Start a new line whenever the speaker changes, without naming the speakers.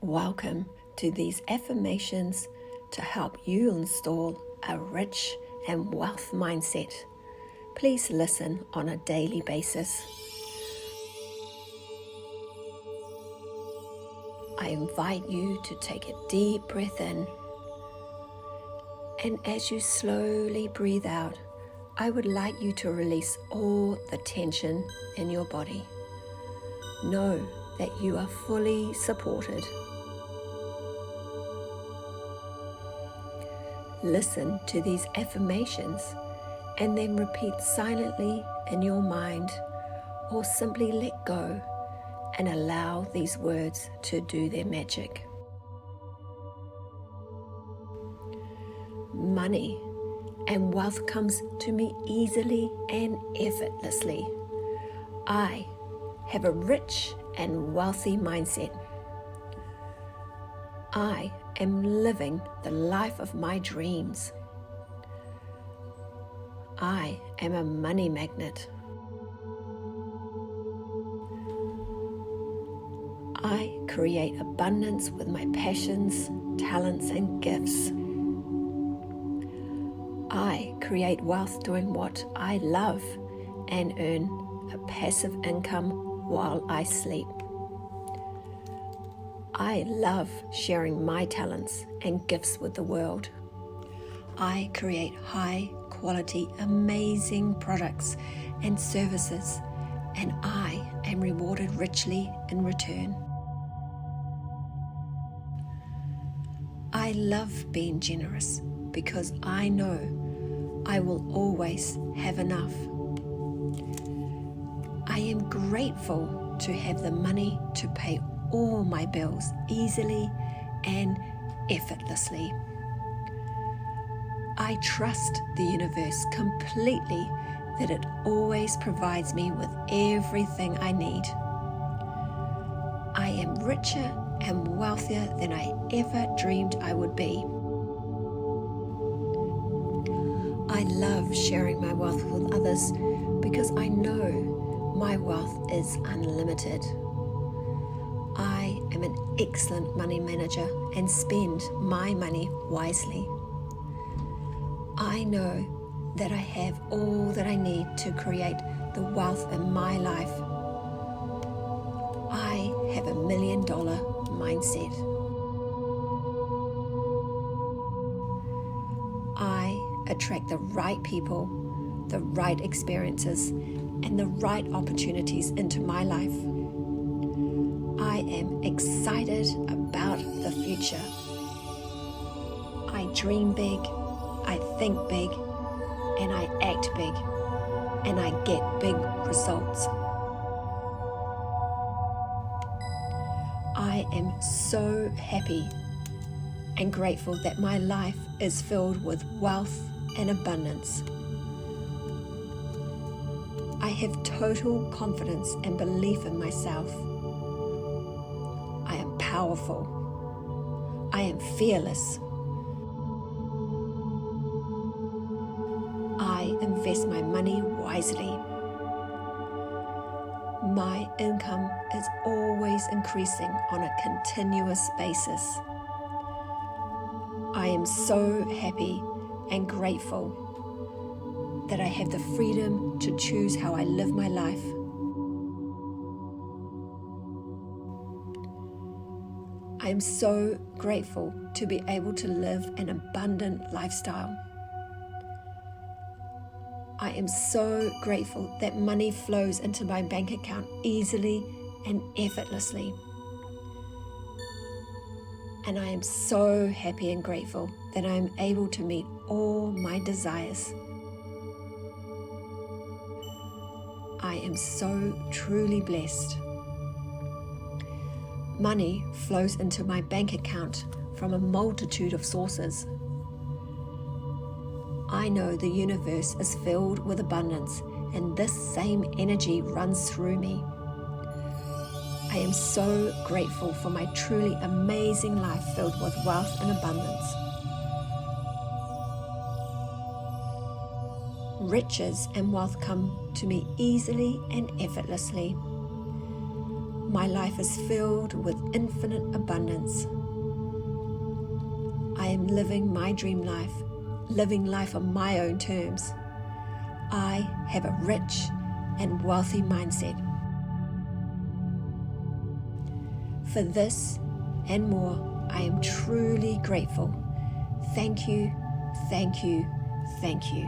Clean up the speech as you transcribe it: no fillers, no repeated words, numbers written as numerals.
Welcome to these affirmations to help you install a rich and wealth mindset. Please listen on a daily basis. I invite you to take a deep breath in, and as you slowly breathe out, I would like you to release all the tension in your body. Know that you are fully supported. Listen to these affirmations and then repeat silently in your mind, or simply let go and allow these words to do their magic. Money and wealth comes to me easily and effortlessly. I have a rich and wealthy mindset. I am living the life of my dreams. I am a money magnet. I create abundance with my passions, talents, and gifts. I create wealth doing what I love and earn a passive income while I sleep. I love sharing my talents and gifts with the world. I create high quality, amazing products and services, and I am rewarded richly in return. I love being generous because I know I will always have enough. I am grateful to have the money to pay all my bills easily and effortlessly. I trust the universe completely that it always provides me with everything I need. I am richer and wealthier than I ever dreamed I would be. I love sharing my wealth with others because I know my wealth is unlimited. I am an excellent money manager and spend my money wisely. I know that I have all that I need to create the wealth in my life. I have $1 million mindset. I attract the right people, the right experiences, and the right opportunities into my life. I am excited about the future. I dream big, I think big, and I act big, and I get big results. I am so happy and grateful that my life is filled with wealth and abundance. I have total confidence and belief in myself. I am powerful. I am fearless. I invest my money wisely. My income is always increasing on a continuous basis. I am so happy and grateful that I have the freedom to choose how I live my life. I am so grateful to be able to live an abundant lifestyle. I am so grateful that money flows into my bank account easily and effortlessly. And I am so happy and grateful that I am able to meet all my desires. I am so truly blessed. Money flows into my bank account from a multitude of sources. I know the universe is filled with abundance, and this same energy runs through me. I am so grateful for my truly amazing life filled with wealth and abundance. Riches and wealth come to me easily and effortlessly. My life is filled with infinite abundance. I am living my dream life, living life on my own terms. I have a rich and wealthy mindset. For this and more, I am truly grateful. Thank you, thank you, thank you.